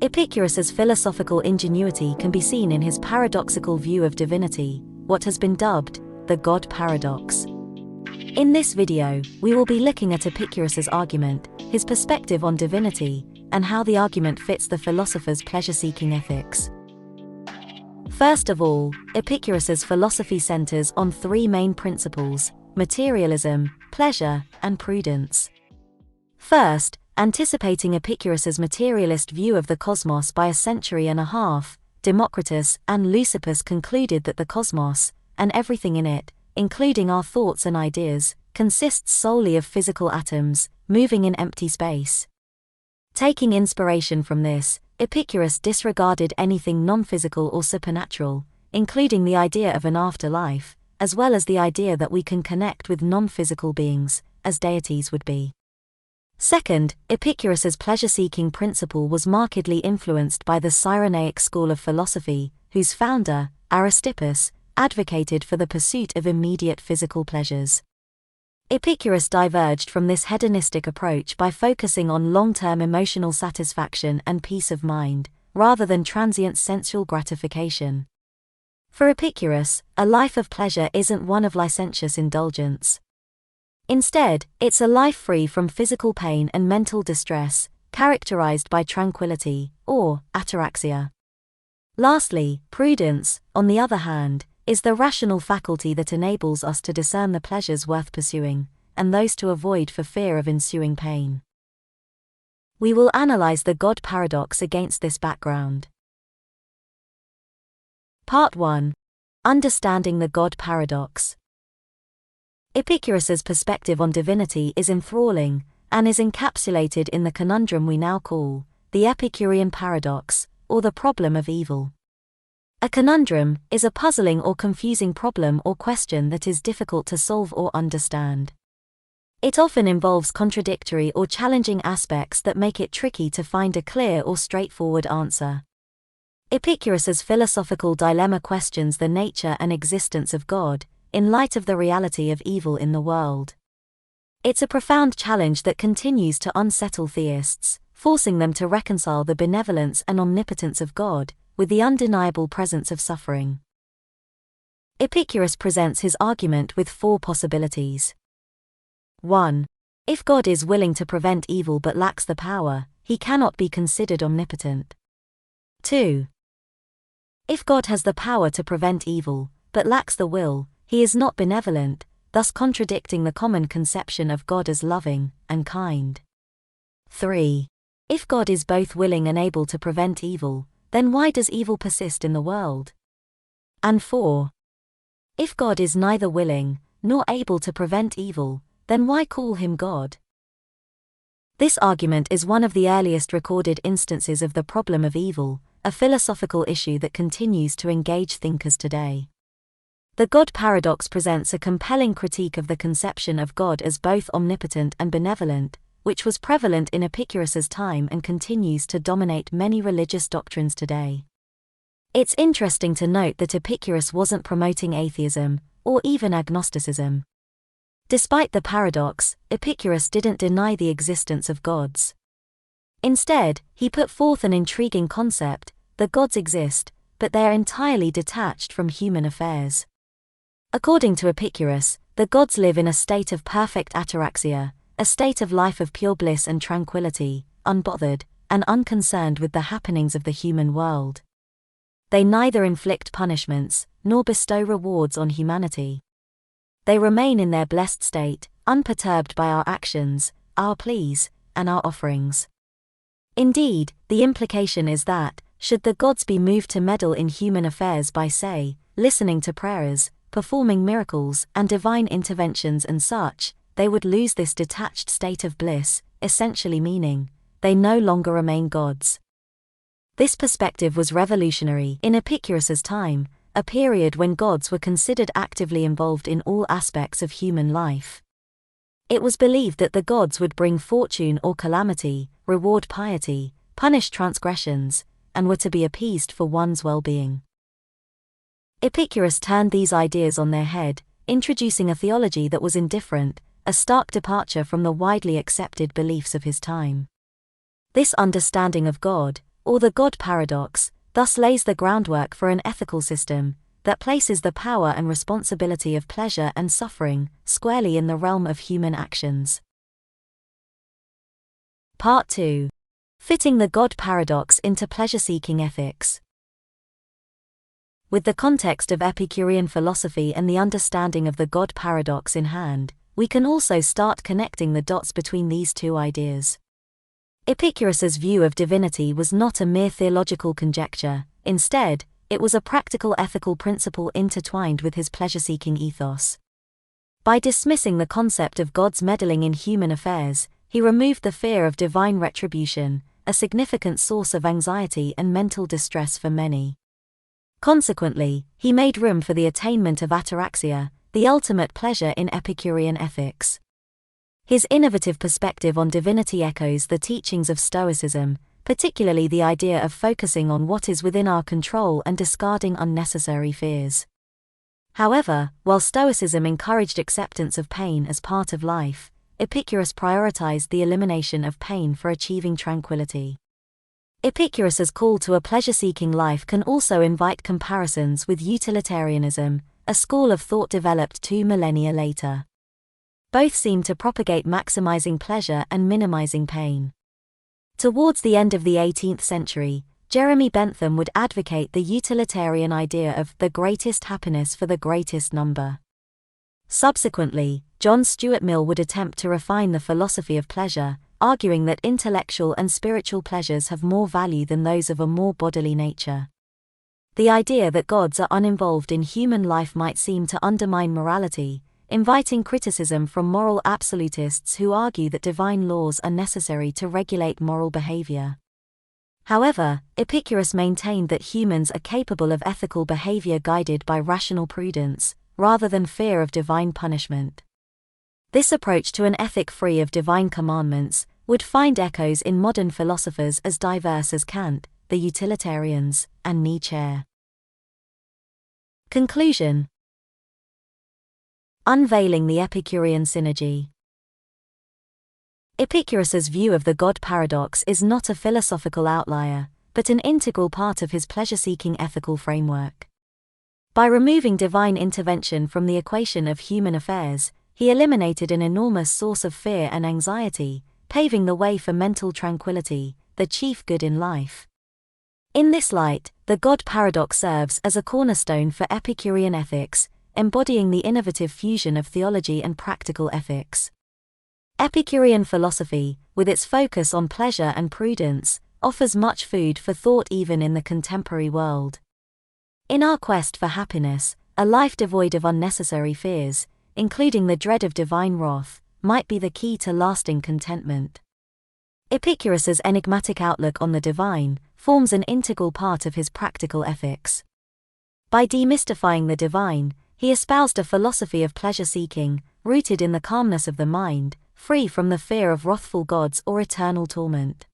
Epicurus's philosophical ingenuity can be seen in his paradoxical view of divinity, what has been dubbed the God paradox. In this video, we will be looking at Epicurus's argument, his perspective on divinity, and how the argument fits the philosopher's pleasure-seeking ethics. First of all, Epicurus's philosophy centers on three main principles: materialism, pleasure, and prudence. First, anticipating Epicurus's materialist view of the cosmos by a century and a half, Democritus and Leucippus concluded that the cosmos, and everything in it, including our thoughts and ideas, consists solely of physical atoms, moving in empty space. Taking inspiration from this, Epicurus disregarded anything non-physical or supernatural, including the idea of an afterlife, as well as the idea that we can connect with non-physical beings, as deities would be. Second, Epicurus's pleasure-seeking principle was markedly influenced by the Cyrenaic school of philosophy, whose founder, Aristippus, advocated for the pursuit of immediate physical pleasures. Epicurus diverged from this hedonistic approach by focusing on long-term emotional satisfaction and peace of mind, rather than transient sensual gratification. For Epicurus, a life of pleasure isn't one of licentious indulgence. Instead, it's a life free from physical pain and mental distress, characterized by tranquility, or ataraxia. Lastly, prudence, on the other hand, is the rational faculty that enables us to discern the pleasures worth pursuing, and those to avoid for fear of ensuing pain. We will analyze the God paradox against this background. Part 1. Understanding the God paradox. Epicurus's perspective on divinity is enthralling, and is encapsulated in the conundrum we now call the Epicurean paradox, or the problem of evil. A conundrum is a puzzling or confusing problem or question that is difficult to solve or understand. It often involves contradictory or challenging aspects that make it tricky to find a clear or straightforward answer. Epicurus's philosophical dilemma questions the nature and existence of God, in light of the reality of evil in the world. It's a profound challenge that continues to unsettle theists, forcing them to reconcile the benevolence and omnipotence of God with the undeniable presence of suffering. Epicurus presents his argument with four possibilities. 1. If God is willing to prevent evil but lacks the power, he cannot be considered omnipotent. 2. If God has the power to prevent evil, but lacks the will, he is not benevolent, thus contradicting the common conception of God as loving and kind. 3. If God is both willing and able to prevent evil, then why does evil persist in the world? And 4. If God is neither willing nor able to prevent evil, then why call him God? This argument is one of the earliest recorded instances of the problem of evil, a philosophical issue that continues to engage thinkers today. The God paradox presents a compelling critique of the conception of God as both omnipotent and benevolent, which was prevalent in Epicurus's time and continues to dominate many religious doctrines today. It's interesting to note that Epicurus wasn't promoting atheism, or even agnosticism. Despite the paradox, Epicurus didn't deny the existence of gods. Instead, he put forth an intriguing concept: the gods exist, but they are entirely detached from human affairs. According to Epicurus, the gods live in a state of perfect ataraxia, a state of life of pure bliss and tranquility, unbothered and unconcerned with the happenings of the human world. They neither inflict punishments nor bestow rewards on humanity. They remain in their blessed state, unperturbed by our actions, our pleas, and our offerings. Indeed, the implication is that, should the gods be moved to meddle in human affairs by, say, listening to prayers, performing miracles and divine interventions and such, they would lose this detached state of bliss, essentially meaning they no longer remain gods. This perspective was revolutionary in Epicurus's time, a period when gods were considered actively involved in all aspects of human life. It was believed that the gods would bring fortune or calamity, reward piety, punish transgressions, and were to be appeased for one's well-being. Epicurus turned these ideas on their head, introducing a theology that was indifferent, a stark departure from the widely accepted beliefs of his time. This understanding of God, or the God paradox, thus lays the groundwork for an ethical system that places the power and responsibility of pleasure and suffering squarely in the realm of human actions. Part 2. Fitting the God paradox into pleasure-seeking ethics. With the context of Epicurean philosophy and the understanding of the God paradox in hand, we can also start connecting the dots between these two ideas. Epicurus's view of divinity was not a mere theological conjecture. Instead, it was a practical ethical principle intertwined with his pleasure-seeking ethos. By dismissing the concept of God's meddling in human affairs, he removed the fear of divine retribution, a significant source of anxiety and mental distress for many. Consequently, he made room for the attainment of ataraxia, the ultimate pleasure in Epicurean ethics. His innovative perspective on divinity echoes the teachings of Stoicism, particularly the idea of focusing on what is within our control and discarding unnecessary fears. However, while Stoicism encouraged acceptance of pain as part of life, Epicurus prioritized the elimination of pain for achieving tranquility. Epicurus's call to a pleasure-seeking life can also invite comparisons with utilitarianism, a school of thought developed 2 millennia later. Both seem to propagate maximizing pleasure and minimizing pain. Towards the end of the 18th century, Jeremy Bentham would advocate the utilitarian idea of the greatest happiness for the greatest number. Subsequently, John Stuart Mill would attempt to refine the philosophy of pleasure, arguing that intellectual and spiritual pleasures have more value than those of a more bodily nature. The idea that gods are uninvolved in human life might seem to undermine morality, inviting criticism from moral absolutists who argue that divine laws are necessary to regulate moral behavior. However, Epicurus maintained that humans are capable of ethical behavior guided by rational prudence, rather than fear of divine punishment. This approach to an ethic free of divine commandments would find echoes in modern philosophers as diverse as Kant, the utilitarians, and Nietzsche. Conclusion. Unveiling the Epicurean synergy. Epicurus's view of the God paradox is not a philosophical outlier, but an integral part of his pleasure-seeking ethical framework. By removing divine intervention from the equation of human affairs, he eliminated an enormous source of fear and anxiety, paving the way for mental tranquility, the chief good in life. In this light, the God paradox serves as a cornerstone for Epicurean ethics, embodying the innovative fusion of theology and practical ethics. Epicurean philosophy, with its focus on pleasure and prudence, offers much food for thought even in the contemporary world. In our quest for happiness, a life devoid of unnecessary fears, including the dread of divine wrath, might be the key to lasting contentment. Epicurus's enigmatic outlook on the divine forms an integral part of his practical ethics. By demystifying the divine, he espoused a philosophy of pleasure-seeking, rooted in the calmness of the mind, free from the fear of wrathful gods or eternal torment.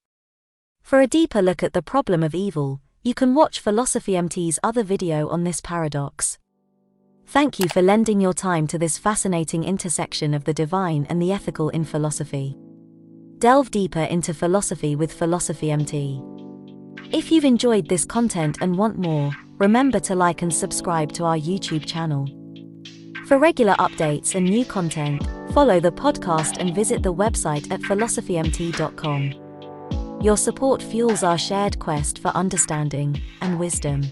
For a deeper look at the problem of evil, you can watch Philosophy MT's other video on this paradox. Thank you for lending your time to this fascinating intersection of the divine and the ethical in philosophy. Delve deeper into philosophy with Philosophy MT. If you've enjoyed this content and want more, remember to like and subscribe to our YouTube channel. For regular updates and new content, follow the podcast and visit the website at philosophymt.com. Your support fuels our shared quest for understanding and wisdom.